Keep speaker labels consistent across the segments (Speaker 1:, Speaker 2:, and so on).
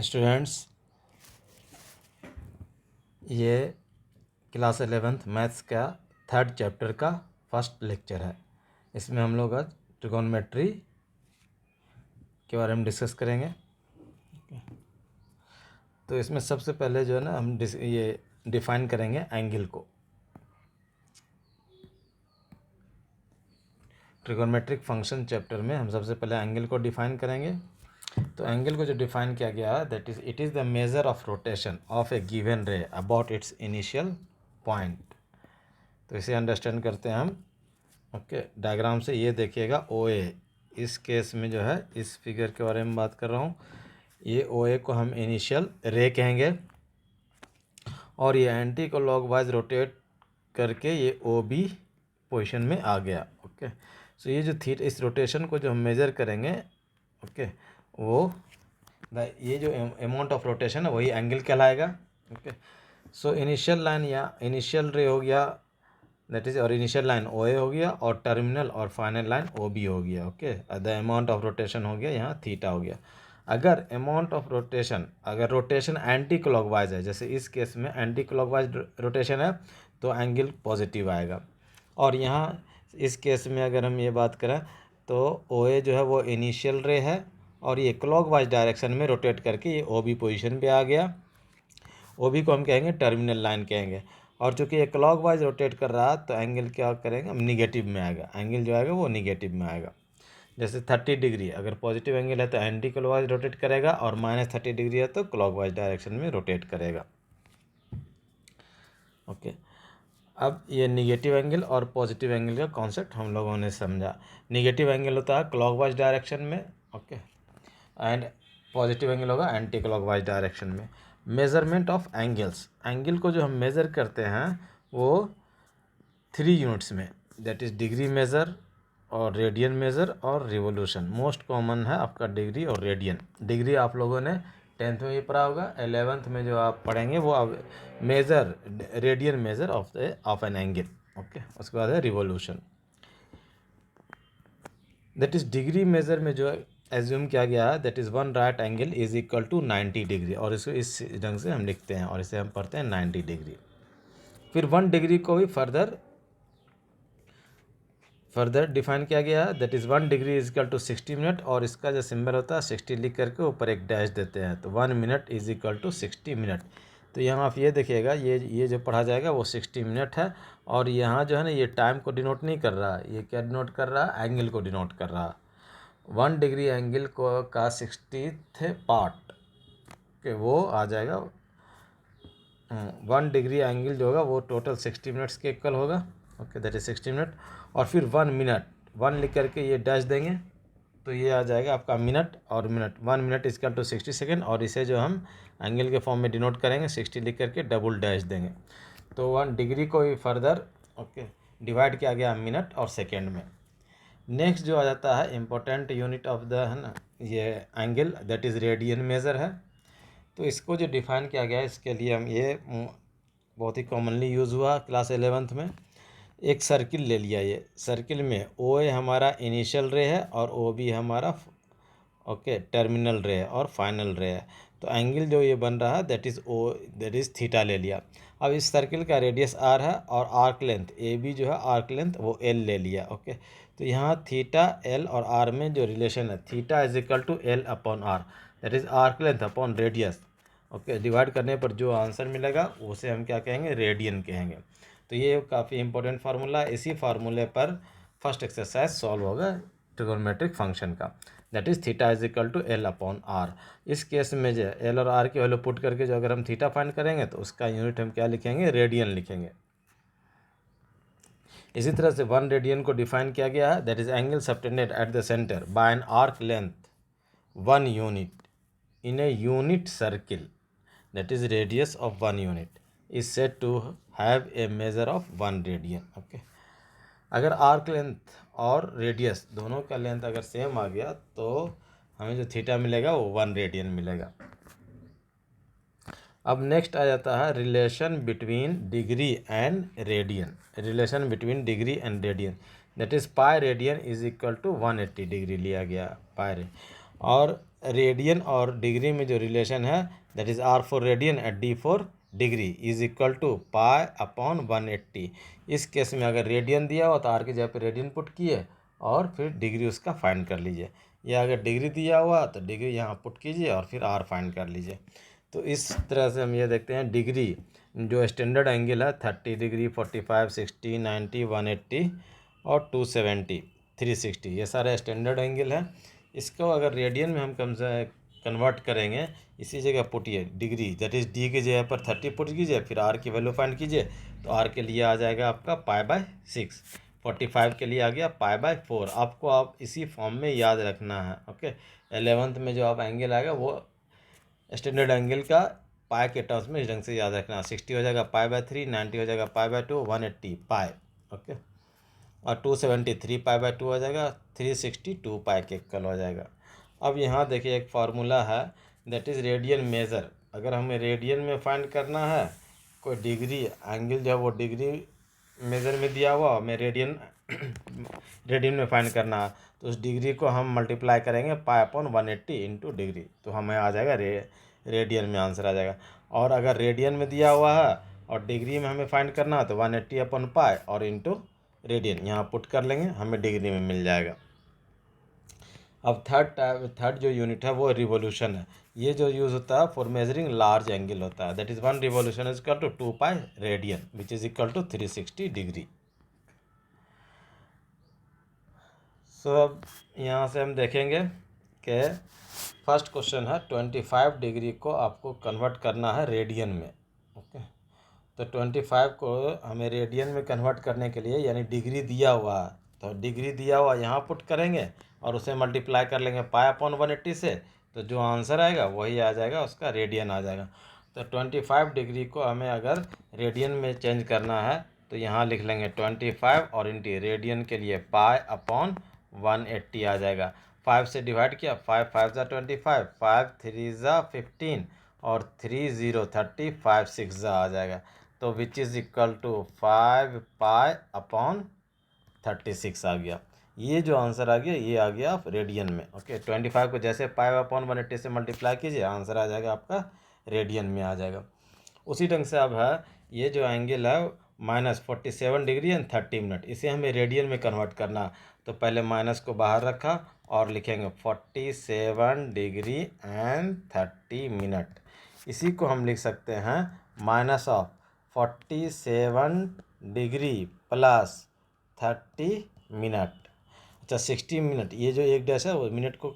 Speaker 1: Students, ये class 11th maths का 3rd chapter का फर्स्ट लेक्चर है। इसमें हम लोग आज ट्रिगोनोमेट्री के बारे में डिस्कस करेंगे। तो इसमें सबसे पहले जो है ना हम ये डिफाइन करेंगे एंगल को। ट्रिगोनोमेट्रिक फंक्शन चैप्टर में हम सबसे पहले एंगल को डिफाइन करेंगे। तो एंगल को जो डिफाइन किया गया है that is it is the measure of rotation of A given रे अबाउट इट्स इनिशियल पॉइंट। तो इसे अंडरस्टैंड करते हैं हम। ओके, डायग्राम से ये देखिएगा ओ ए, इस केस में जो है इस फिगर के बारे में बात कर रहा हूँ। ये ओ ए को हम इनिशियल रे कहेंगे और ये एंटी क्लॉकवाइज रोटेट करके ये ओ बी पोजिशन में आ गया। ओके, सो ये जो इस रोटेशन को जो हम मेजर करेंगे, ओके, वो ये जो अमाउंट ऑफ रोटेशन है वही एंगल कहलाएगा। ओके, सो इनिशियल लाइन या इनिशियल रे हो गया दैट इज, और इनिशियल लाइन ओ ए हो गया और टर्मिनल और फाइनल लाइन ओ बी हो गया। Okay, the amount of rotation हो गया यहाँ थीटा हो गया। अगर अमाउंट ऑफ रोटेशन, अगर रोटेशन एंटी क्लॉकवाइज है, जैसे इस केस में एंटी क्लॉकवाइज रोटेशन है तो एंगल पॉजिटिव आएगा। और यहाँ इस केस में अगर हम ये बात करें तो ओ ए जो है वो इनिशियल रे है और ये क्लॉकवाइज डायरेक्शन में रोटेट करके ये ओ बी पोजिशन पे आ गया। ओ बी को हम कहेंगे टर्मिनल लाइन कहेंगे। और चूंकि ये क्लॉकवाइज रोटेट कर रहा है तो एंगल क्या करेंगे हम, निगेटिव में आएगा। एंगल जो आएगा वो निगेटिव में आएगा। जैसे 30 डिग्री अगर पॉजिटिव एंगल है तो एंटी क्लॉकवाइज रोटेट करेगा और -30 डिग्री है तो क्लॉकवाइज डायरेक्शन में रोटेट करेगा। ओके, अब ये निगेटिव एंगल और पॉजिटिव एंगल का कॉन्सेप्ट हम लोगों ने समझा। निगेटिव एंगल होता है क्लॉकवाइज डायरेक्शन में, ओके, एंड पॉजिटिव एंगल होगा एंटी क्लॉकवाइज डायरेक्शन में। मेजरमेंट ऑफ एंगल्स, एंगल को जो हम मेज़र करते हैं वो 3 यूनिट्स में, दैट इज़ डिग्री मेज़र और रेडियन मेज़र और रिवोल्यूशन। मोस्ट कॉमन है आपका डिग्री और रेडियन। डिग्री आप लोगों ने 10th में ये पढ़ा होगा। 11th में जो आप पढ़ेंगे वो आप measure, radian measure of an angle. Okay, उसके बाद है revolution. That is degree measure में जो एज्यूम किया गया है that is 1 right angle is equal to 90 degree, और इसको इस ढंग से हम लिखते हैं और इसे हम पढ़ते हैं 90 डिग्री। फिर 1 डिग्री को भी फर्दर डिफाइन किया गया है that is 1 degree is equal to 60 minute, और इसका जो सिंबल होता है 60 लिख करके ऊपर एक डैश देते हैं तो 1 minute is equal to 60 minute. तो यहाँ आप ये देखिएगा, ये जो पढ़ा जाएगा वो 60 मिनट है। और यहाँ जो है ना ये टाइम को डिनोट नहीं कर रहा है, ये क्या डिनोट कर रहा है, एंगल को डिनोट कर रहा है। 1 डिग्री एंगल को का 60th पार्ट के वो आ जाएगा 1 डिग्री एंगल जो होगा वो टोटल 60 मिनट्स के इक्वल होगा। Okay, that is 60 minute. और फिर 1 मिनट, 1 लिख करके ये डैश देंगे तो ये आ जाएगा आपका मिनट और minute. 1 minute is equal to 60 second, और इसे जो हम एंगल के फॉर्म में डिनोट करेंगे 60 लिख करके डबल डैश देंगे। तो 1 डिग्री को भी फर्दर ओके डिवाइड किया गया मिनट और सेकेंड में। नेक्स्ट जो आ जाता है इम्पोर्टेंट यूनिट ऑफ द है ना ये angle, that is radian measure है। तो इसको जो डिफाइन किया गया है इसके लिए हम ये बहुत ही कॉमनली यूज़ हुआ क्लास 11th में। एक सर्किल ले लिया, ये सर्किल में ओ ए हमारा इनिशियल रे है और ओ बी हमारा ओके टर्मिनल रे है और फाइनल रे है। तो एंगल जो ये बन रहा है दैट इज़ थीटा ले लिया। अब इस सर्किल का रेडियस आर है और आर्क लेंथ ए बी जो है आर्क लेंथ वो एल ले लिया। ओके, तो यहाँ थीटा एल और आर में जो रिलेशन है theta is equal to L upon R, that is arc length upon radius. Okay, divide करने पर जो आंसर मिलेगा उसे हम क्या कहेंगे, रेडियन कहेंगे। तो ये काफ़ी इंपॉर्टेंट फार्मूला है। इसी फार्मूले पर फर्स्ट एक्सरसाइज सॉल्व होगा ट्रिगोनोमेट्रिक फंक्शन का, that is theta is equal to L upon R. इस केस में जो एल और आर की वैल्यू पुट करके जो अगर हम थीटा फाइंड करेंगे तो उसका यूनिट हम क्या लिखेंगे, रेडियन लिखेंगे। इसी तरह से 1 रेडियन को डिफाइन किया गया है that is angle subtended at the centre by an arc length 1 unit in a unit circle, that is radius of 1 unit is said to have a measure of 1 radian. Okay, अगर arc length और radius दोनों का length अगर same आ गया तो हमें जो theta मिलेगा वो 1 रेडियन मिलेगा। अब नेक्स्ट आ जाता है relation between degree and radian. Relation between degree and radian that is pi radian is equal to 180 degree लिया गया पाई रे। और रेडियन और डिग्री में जो रिलेशन है that is R for radian at D for degree is equal to pi upon 180। इस case में अगर रेडियन दिया हुआ तो आर की जगह पे रेडियन पुट किए और फिर डिग्री उसका फाइंड कर लीजिए, या अगर डिग्री दिया हुआ तो डिग्री यहाँ पुट कीजिए और फिर आर फाइंड कर लीजिए। तो इस तरह से हम ये देखते हैं डिग्री जो स्टैंडर्ड एंगल है 30 डिग्री, 45, 60, 90, 180 और 270, 360, ये सारे स्टैंडर्ड एंगल है। इसको अगर रेडियन में हम कम से कन्वर्ट करेंगे, इसी जगह पुटिए डिग्री दैट इज़ डी की जगह पर 30 पुट कीजिए, फिर आर की वैल्यू फाइंड कीजिए। तो आर के लिए आ जाएगा आपका पाई/6, 45 के लिए आ गया पाई/4। आपको आप इसी फॉर्म में याद रखना है। ओके, 11th में जो आप एंगल आएगा वो स्टैंडर्ड एंगल का पाई के टर्म्स में इस ढंग से याद रखना। 60 हो जाएगा पाई/3, 90 हो जाएगा पाई/2, 180 पाई, ओके, और 273 पाई/2 हो जाएगा, 362 पाई के इक्वल हो जाएगा। अब यहाँ देखिए एक फार्मूला है दैट इज़ रेडियन मेज़र। अगर हमें रेडियन में फाइंड करना है कोई डिग्री एंगल जो है वो डिग्री मेज़र में दिया हुआ, हमें रेडियन रेडियन में फाइंड करना है, तो उस डिग्री को हम मल्टीप्लाई करेंगे पाई अपॉन 180 इंटू डिग्री, तो हमें आ जाएगा रेडियन में आंसर आ जाएगा। और अगर रेडियन में दिया हुआ है और डिग्री में हमें फाइंड करना है तो 180 अपॉन पाई और इंटू रेडियन यहाँ पुट कर लेंगे, हमें डिग्री में मिल जाएगा। अब थर्ड जो यूनिट है वो रिवोल्यूशन है। ये जो यूज़ होता है फॉर मेजरिंग लार्ज एंगल होता है, that is 1 revolution is equal to 2 pi radian which is equal to 360 degree. So अब यहाँ से हम देखेंगे कि फर्स्ट क्वेश्चन है 25 डिग्री को आपको कन्वर्ट करना है रेडियन में। ओके, तो 25 को हमें रेडियन में कन्वर्ट करने के लिए यानी डिग्री दिया हुआ है, तो डिग्री दिया हुआ यहाँ पुट करेंगे और उसे मल्टीप्लाई कर लेंगे पाई अपॉन 180 से, तो जो आंसर आएगा वही आ जाएगा, उसका रेडियन आ जाएगा। तो 25 डिग्री को हमें अगर रेडियन में चेंज करना है तो यहाँ लिख लेंगे 25 और इंटू रेडियन के लिए पाई अपॉन 180 आ जाएगा। 5 से डिवाइड किया, 5 5 ज़ा 25, 5 3 ज़ा 15 और 3 0 30, 5 6 ज़ा आ जाएगा, तो which is equal to 5 pi upon 36 आ गया। ये जो आंसर आ गया ये आ गया आप रेडियन में। ओके, 25 को जैसे पाई अपॉन 180 से मल्टीप्लाई कीजिए, आंसर आ जाएगा आपका रेडियन में आ जाएगा। उसी ढंग से अब है ये जो एंगल है -47 डिग्री एंड 30 मिनट, इसे हमें रेडियन में कन्वर्ट करना। तो पहले माइनस को बाहर रखा और लिखेंगे 47 डिग्री एंड 30 मिनट। इसी को हम लिख सकते हैं minus of 47 degree plus 30 minute. अच्छा, 60 मिनट, ये जो एक डैश है वो मिनट को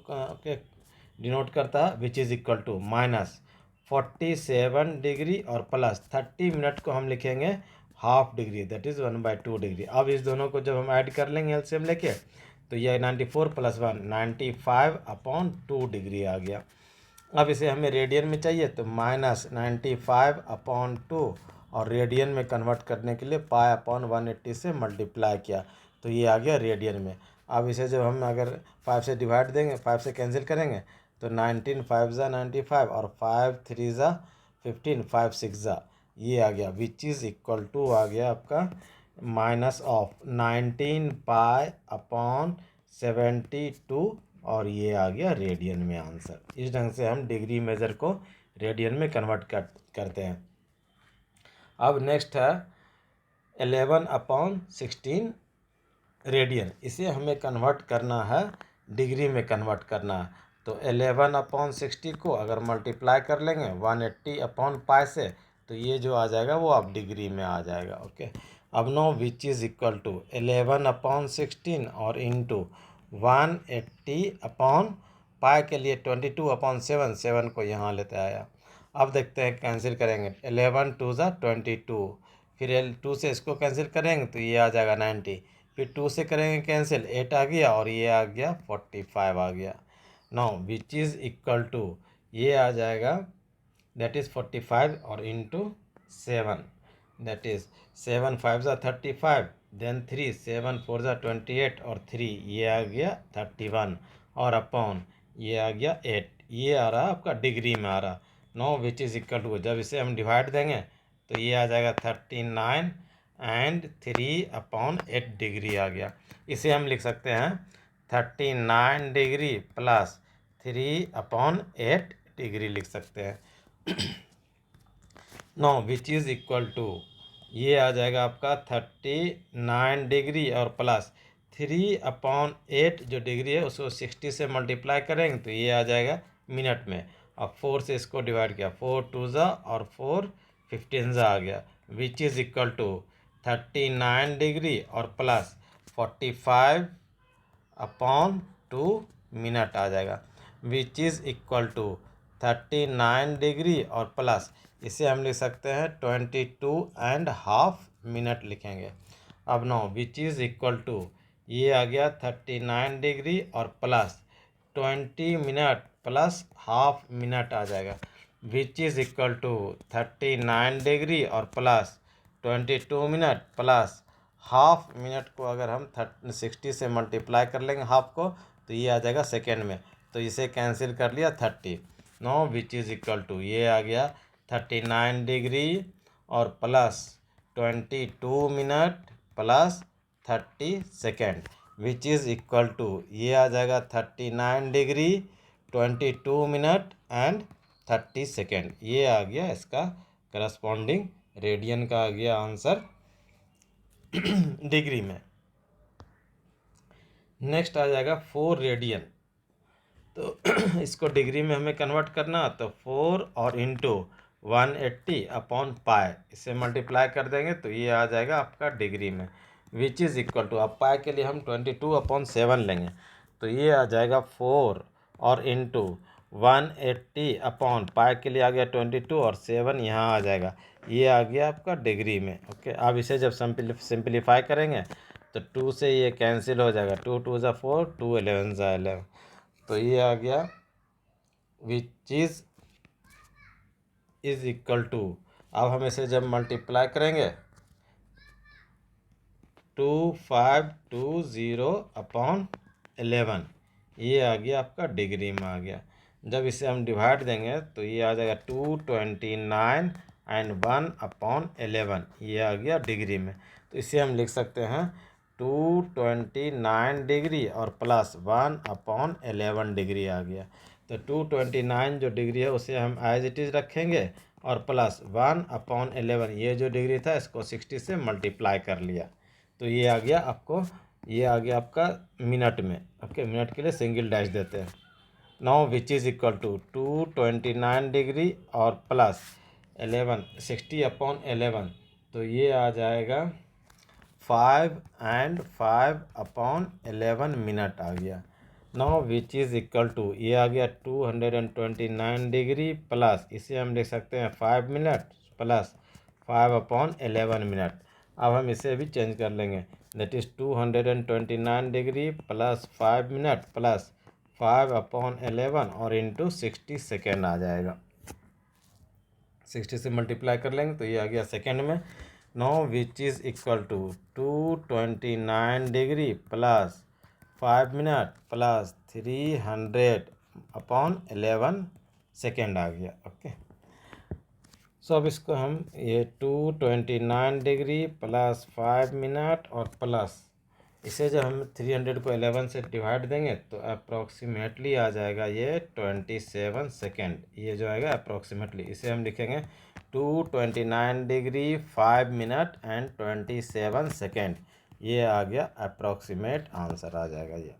Speaker 1: डिनोट करता है, which is equal to -47 degree और प्लस 30 मिनट को हम लिखेंगे half degree, that is 1/2 degree. अब इस दोनों को जब हम ऐड कर लेंगे एलसीएम लेके, तो यह 94 + 1 95 अपॉन 2 डिग्री आ गया। अब इसे हमें रेडियन में चाहिए तो -95 अपॉन 2 और रेडियन में कन्वर्ट करने के लिए पाई अपॉन 180 से मल्टीप्लाई किया, तो ये आ गया रेडियन में। अब इसे जब हम अगर 5 से डिवाइड देंगे, 5 से कैंसिल करेंगे, तो 19 5 ज़ा 95 और 5 3 ज़ा 15, 5 6 ज़ा, ये आ गया, विच इज़ इक्वल टू आ गया आपका माइनस ऑफ 19 पाई अपॉन 72 और ये आ गया रेडियन में आंसर। इस ढंग से हम डिग्री मेज़र को रेडियन में कन्वर्ट करते हैं। अब नेक्स्ट है 11/16 रेडियन, इसे हमें कन्वर्ट करना है डिग्री में कन्वर्ट करना है। तो 11/60 को अगर मल्टीप्लाई कर लेंगे 180 अपॉन पाई से, तो ये जो आ जाएगा वो अब डिग्री में आ जाएगा। ओके, अब no which is equal to 11/16 और इंटू 180 अपॉन पाई के लिए 22/7, 7 को यहाँ लेते आया। अब देखते हैं कैंसिल करेंगे, 11 2 ज़ा 22, फिर 2 से इसको कैंसिल करेंगे तो ये आ जाएगा 90, फिर 2 से करेंगे कैंसिल, 8 आ गया और ये आ गया 45 आ गया। Now which is equal to ये आ जाएगा दैट इज़ 45 और इंटू 7, दैट इज़ 7 5 ज़ा 35, देन 3 7 4 ज़ा 28 और 3 ये आ गया 31 और अपॉन ये आ गया 8, ये आ रहा आपका डिग्री में आ रहा। Now which is equal to जब इसे हम डिवाइड देंगे तो ये आ जाएगा 39 एंड 3/8 डिग्री आ गया। इसे हम लिख सकते हैं 39 डिग्री प्लस 3/8 डिग्री लिख सकते हैं। Now which is equal to, ये आ जाएगा आपका 39 डिग्री और प्लस 3/8 जो डिग्री है उसको 60 से मल्टीप्लाई करेंगे तो ये आ जाएगा मिनट में। अब 4 से इसको डिवाइड किया, 4 2 ज़ा और 4 15 ज़ा आ गया, which is equal to 39 degree और प्लस 45/2 मिनट आ जाएगा, which is equal to 39 degree और प्लस इसे हम लिख सकते हैं 22.5 मिनट लिखेंगे। अब no which is equal to, ये आ गया 39 डिग्री और plus 20 minute plus half minute आ जाएगा, which is equal to 39 degree और plus 22 minute plus half minute को अगर हम 60 से मल्टीप्लाई कर लेंगे हाफ को तो ये आ जाएगा सेकेंड में, तो इसे कैंसिल कर लिया 30। Now which is equal to, ये आ गया 39 डिग्री और plus 22 minute plus 30 second, which is equal to, ये आ जाएगा 39 डिग्री 22 मिनट एंड 30 सेकेंड। ये आ गया इसका करस्पॉन्डिंग रेडियन का आ गया आंसर डिग्री में। नेक्स्ट आ जाएगा 4 रेडियन, तो इसको डिग्री में हमें कन्वर्ट करना, तो 4 और इंटू 180/पाई इसे मल्टीप्लाई कर देंगे तो ये आ जाएगा आपका डिग्री में, विच इज़ इक्वल टू, अब पाई के लिए हम 22/7 लेंगे तो ये आ जाएगा 4 और इंटू 180/पाई के लिए आ गया 22 और 7 यहाँ आ जाएगा, ये आ गया आपका डिग्री में। ओके, अब इसे जब सिंपलीफाई करेंगे तो 2 से ये कैंसिल हो जाएगा, 2 2 ज़ा 4, 2 11 ज़ा 11, तो ये आ गया विच इज इक्वल टू, अब हम इसे जब मल्टीप्लाई करेंगे 2520/11, ये आ गया आपका डिग्री में आ गया। जब इसे हम डिवाइड देंगे तो ये आ जाएगा 229 एंड 1/11, ये आ गया डिग्री में, तो इसे हम लिख सकते हैं 229 डिग्री और प्लस 1/11 डिग्री आ गया, तो 229 जो डिग्री है उसे हम एज इट इज़ रखेंगे और प्लस 1/11, ये जो डिग्री था इसको 60 से मल्टीप्लाई कर लिया तो ये आ गया आपको, ये आ गया आपका मिनट में। ओके, मिनट के लिए सिंगल डैश देते हैं। Now which is equal to 229 degree और प्लस 11 60/11, तो ये आ जाएगा 5 एंड 5/11 मिनट आ गया। Now which is equal to, ये आ गया 229 डिग्री प्लस इसे हम लिख सकते हैं 5 मिनट प्लस 5/11 मिनट। अब हम इसे भी चेंज कर लेंगे, that is 229 degree plus 5 minute plus 5/11 और इंटू 60 सेकेंड आ जाएगा, 60 से मल्टीप्लाई कर लेंगे तो ये आ गया सेकेंड में। No which is equal to 229 degree plus 5 minute plus 300/11 second आ गया। ओके, सो अब इसको हम ये 229 डिग्री प्लस 5 मिनट और प्लस इसे जब हम 300 को 11 से डिवाइड देंगे तो अप्रॉक्सीमेटली आ जाएगा ये 27 सेकेंड, ये जो आएगा अप्रॉक्सीमेटली, इसे हम लिखेंगे 229 डिग्री 5 मिनट एंड 27 सेकेंड, ये आ गया अप्रॉक्सीमेट आंसर आ जाएगा ये।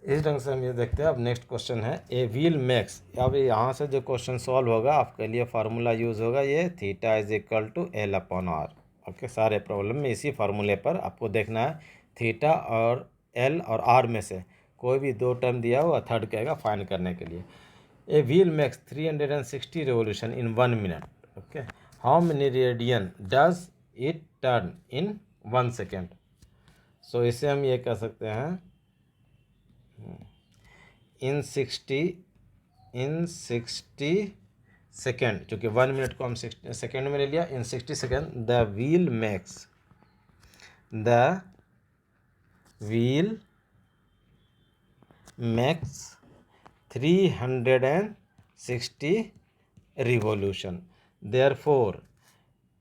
Speaker 1: इस ढंग से हम ये देखते हैं। अब नेक्स्ट क्वेश्चन है ए व्हील मैक्स, अब यहाँ से जो क्वेश्चन सॉल्व होगा आपके लिए फार्मूला यूज़ होगा ये theta is equal to L/R। Okay, सारे प्रॉब्लम में इसी फार्मूले पर आपको देखना है, थीटा और L और R में से कोई भी दो टर्म दिया हुआ थर्ड कहेगा फाइंड करने के लिए। A wheel makes 360 revolution in 1 minute. Okay, how many radian does it turn in 1 second. So इसे हम ये कह सकते हैं इन 60 सेकेंड, चूँकि 1 मिनट को हम 60 सेकेंड में ले लिया, इन 60 second the wheel makes 360 revolution. Therefore,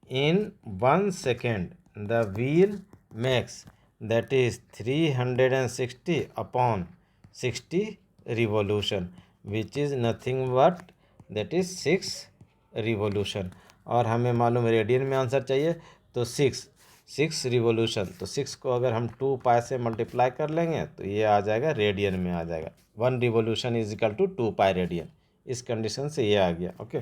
Speaker 1: in 1 second, the wheel makes, that is 360/60 60 revolution, which is nothing but that is 6 revolution. और हमें मालूम है रेडियन में आंसर चाहिए, तो 6 रिवोल्यूशन, तो 6 को अगर हम 2 पाई से मल्टीप्लाई कर लेंगे तो ये आ जाएगा रेडियन में आ जाएगा। 1 revolution is equal to 2 pi radian. इस कंडीशन से ये आ गया। ओके,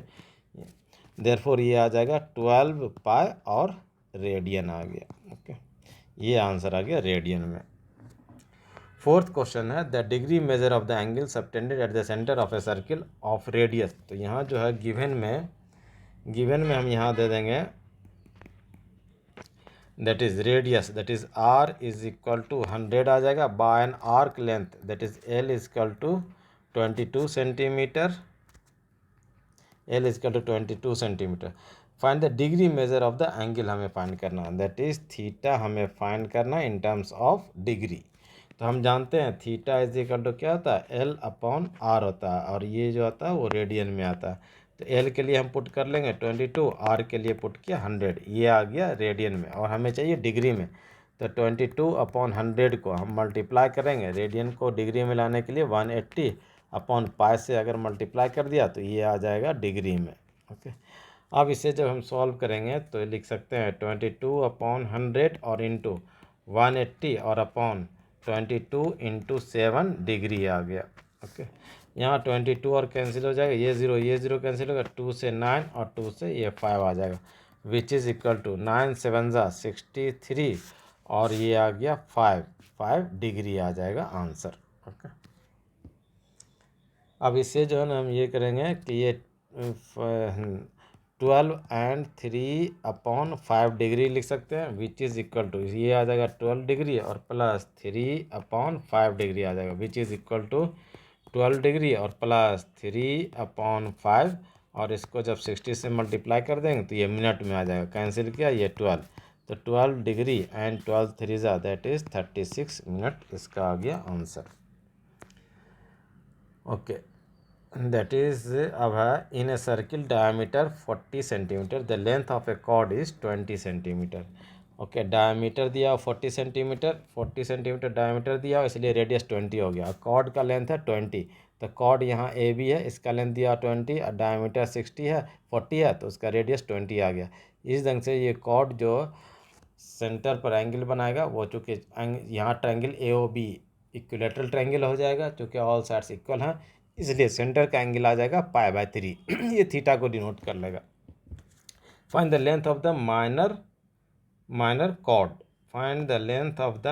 Speaker 1: देयरफॉर ये आ जाएगा 12 पाई और रेडियन आ गया। ओके, ये आंसर आ गया रेडियन में। फोर्थ क्वेश्चन है the degree measure of the angle subtended at the centre of a circle of radius. तो यहाँ जो है गिवन में हम यहाँ दे देंगे that is radius, that is R is equal to 100 आ जाएगा, by an arc length that is L is equal to 22 centimetre, L is equal to 22 centimetre. Find the degree measure of the angle हमें find करना, that is theta हमें find करना in terms of degree. तो हम जानते हैं theta is equal to क्या होता है, एल अपॉन आर होता है, और ये जो आता है वो रेडियन में आता है। तो एल के लिए हम पुट कर लेंगे 22, आर के लिए पुट किया 100, ये आ गया रेडियन में, और हमें चाहिए डिग्री में। तो 22 अपॉन 100 को हम मल्टीप्लाई करेंगे, रेडियन को डिग्री में लाने के लिए 180 अपॉन पाई से अगर मल्टीप्लाई कर दिया तो ये आ जाएगा डिग्री में। ओके, अब इसे जब हम सॉल्व करेंगे तो लिख सकते हैं 22 अपॉन 100 और इंटू 180 और अपॉन 22 इंटू 7 डिग्री आ गया। ओके, यहाँ 22 और कैंसिल हो जाएगा, ये ज़ीरो कैंसिल होगा, 2 से 9 और 2 से ये 5 आ जाएगा, विच इज़ इक्वल टू 9 7 63 और ये आ गया 5 डिग्री आ जाएगा आंसर। ओके, अब इससे जो है ना हम ये करेंगे कि ये 12 एंड 3 अपॉन 5 डिग्री लिख सकते हैं, विच इज़ इक्वल टू ये आ जाएगा 12 डिग्री और प्लस 3 अपॉन 5 डिग्री आ जाएगा, which is equal to 12 degree और प्लस 3 अपॉन 5, और इसको जब 60 से मल्टीप्लाई कर देंगे तो ये मिनट में आ जाएगा, कैंसिल किया ये 12, तो 12 degree and 12 3 that is 36 minute, इसका आ गया आंसर। ओके, दैट इज अब है in a circle diameter 40 centimetre, the length of a chord is 20 centimetre. Okay, diameter दिया 40 सेंटीमीटर, 40 सेंटीमीटर डायमीटर दिया, इसलिए रेडियस 20 हो गया। कॉर्ड का लेंथ है 20, तो कॉर्ड यहाँ ए बी है, इसका लेंथ दिया 20 और डायमीटर 40 है, तो उसका रेडियस 20 आ गया। इस ढंग से ये कॉर्ड जो सेंटर पर एंगल बनाएगा वो चूँकि यहाँ triangle A O B equilateral triangle हो जाएगा, चूँकि ऑल साइड्स इक्वल हैं, इसलिए सेंटर का एंगल आ जाएगा π/3 ये थीटा को डिनोट कर लेगा। Find the length of the minor chord, find the length of the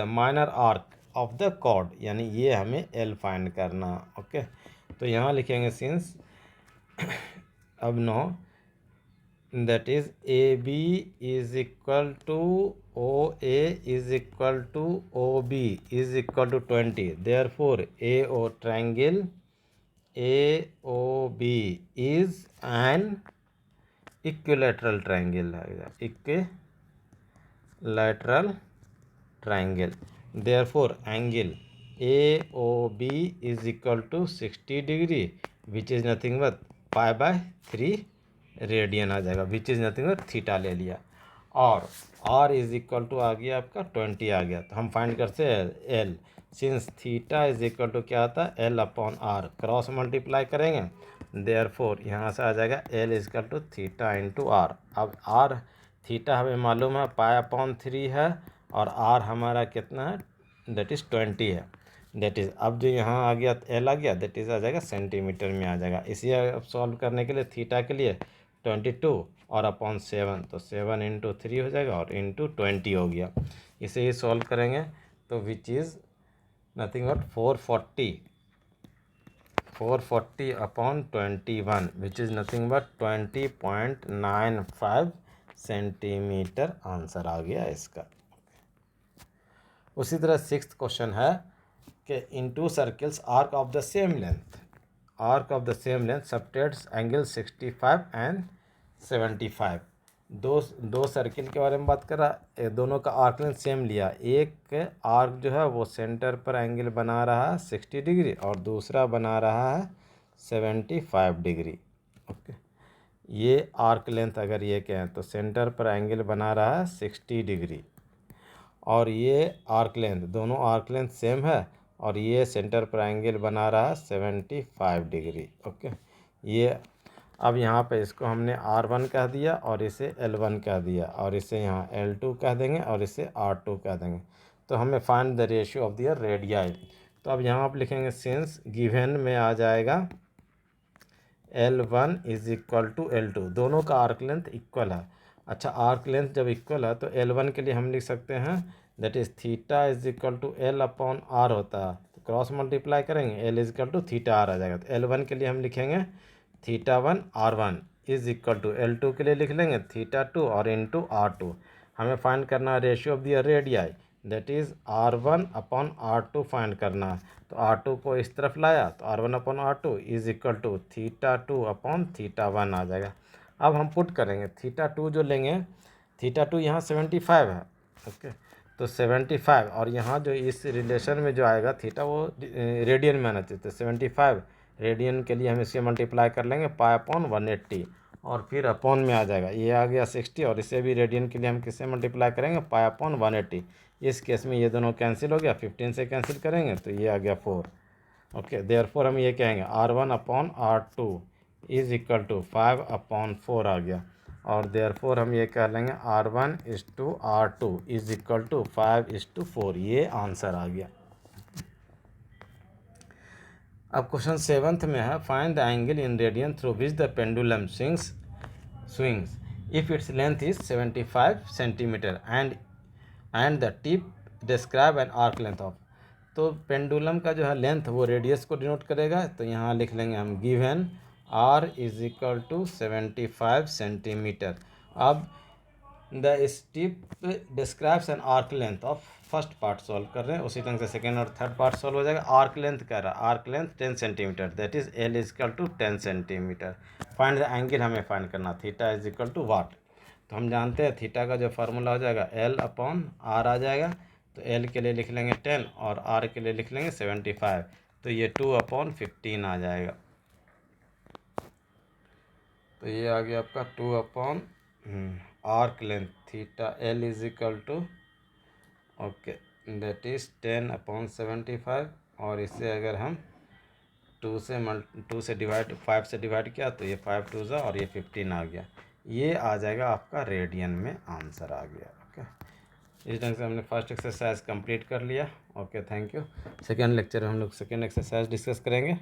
Speaker 1: minor arc of the chord, यानी ये हमें एल फाइंड करना। ओके, तो यहाँ लिखेंगे सिंस अब no that is AB is equal to OA is equal to OB is equal to 20, therefore AO triangle AOB is an equilateral triangle, equilateral triangle, therefore angle AOB is equal to 60 degree, which is nothing but π/3 radian आ जाएगा, which is nothing but theta ले लिया, और are is equal to आ गया आपका 20 आ गया। तो हम find करते हैं L, since theta is equal to क्या आता है, L upon R, cross multiply करेंगे, देयरफॉर यहाँ से आ जाएगा L is equal to theta into R. अब आर थीटा हमें मालूम है π/3 है, और आर हमारा कितना है, दैट इज़ 20 है, दैट इज़ अब जो यहाँ आ गया एल आ गया, दैट इज़ आ जाएगा सेंटीमीटर में आ जाएगा। इसी अब सॉल्व करने के लिए थीटा के लिए 22 और अपॉन 7, तो 7 इंटू 3 हो जाएगा और इंटू 20 हो गया। इसे ही सॉल्व करेंगे तो which is nothing but 440 upon 21, which is nothing but 20.95 centimetre answer आ गया इसका। उसी तरह 6th क्वेश्चन है कि in 2 circles arc of the same length subtends angle 65 and 75। दो सर्किल के बारे में बात कर रहा, दोनों का आर्क लेंथ सेम लिया, एक आर्क जो है वो सेंटर पर एंगल बना रहा है 60 डिग्री और दूसरा बना रहा है 75 डिग्री। ओके, ये आर्क लेंथ अगर ये कहें तो सेंटर पर एंगल बना रहा है 60 डिग्री और ये आर्क लेंथ, दोनों आर्क लेंथ सेम है और ये सेंटर पर एंगल बना रहा है 75 डिग्री। ओके, ये अब यहाँ पे इसको हमने R1 कह दिया और इसे L1 कह दिया और इसे यहाँ L2 कह देंगे और इसे R2 कह देंगे। तो हमें find the ratio of the radii. तो अब यहाँ आप लिखेंगे सिंस गिवन में आ जाएगा L1 is equal to L2, दोनों का आर्क लेंथ इक्वल है। अच्छा, आर्क लेंथ जब इक्वल है तो L1 के लिए हम लिख सकते हैं that is theta is equal to L upon R होता है, तो क्रॉस मल्टीप्लाई करेंगे L is equal to theta R आ जाएगा। तो L1 के लिए हम लिखेंगे θ1 R1 is equal to L2 के लिए लिख लेंगे θ2 और इंटू R2। हमें फाइंड करना है ratio of the radii, that is R1 upon R2 find करना है। तो R2 को इस तरफ लाया तो R1 upon R2 is equal to θ2 upon θ1 आ जाएगा। अब हम पुट करेंगे θ2 जो लेंगे, θ2 यहाँ 75 है। ओके, तो 75 और यहाँ जो इस रिलेशन में जो आएगा थीटा वो रेडियन में आना चाहिए, तो 75 रेडियन के लिए हम इसे मल्टीप्लाई कर लेंगे पाई अपॉन 180 और फिर अपॉन में आ जाएगा, ये आ गया 60 और इसे भी रेडियन के लिए हम किससे मल्टीप्लाई करेंगे पाई अपॉन 180। इस केस में ये दोनों कैंसिल हो गया, 15 से कैंसिल करेंगे तो ये आ गया 4। ओके, देयरफॉर हम ये कहेंगे R1 upon R2 is equal to 5 upon 4 आ गया और देयरफॉर हम ये कह लेंगे R1 is to R2 is equal to 5 is to 4। ये आंसर आ गया। अब क्वेश्चन 7th में है find the angle in radian through which the pendulum swings if its length is 75 centimetre and the tip describe N arc length of. तो pendulum का जो है लेंथ वो रेडियस को डिनोट करेगा, तो यहाँ लिख लेंगे हम given R is equal to 75 centimetre. अब the tip describes an arc length of, first part solve कर रहे हैं, उसी ढंग से सेकेंड और थर्ड पार्ट सॉल्व हो जाएगा। आर्क लेंथ कह रहा है, arc length 10 centimetre that is L is equal to 10 centimetre. Find the angle हमें फाइंड करना, theta is equal to what. तो हम जानते हैं थीटा का जो फार्मूला हो जाएगा L अपॉन R आ जाएगा, तो L के लिए लिख लेंगे 10 और R के लिए लिख लेंगे 75, तो ये 2 अपॉन 15 आ जाएगा। तो ये आ गया आपका 2 upon arc length theta L is equal to okay that is 10 upon 75 और इससे अगर हम 2 से डिवाइड 5 से डिवाइड किया तो ये 5 2 ज़ा और ये 15 आ गया। ये आ जाएगा आपका रेडियन में आंसर आ गया। ओके, इस ढंग से हमने फर्स्ट एक्सरसाइज कंप्लीट कर लिया। Okay, thank you. Second lecture में हम लोग सेकेंड एक्सरसाइज डिस्कस करेंगे।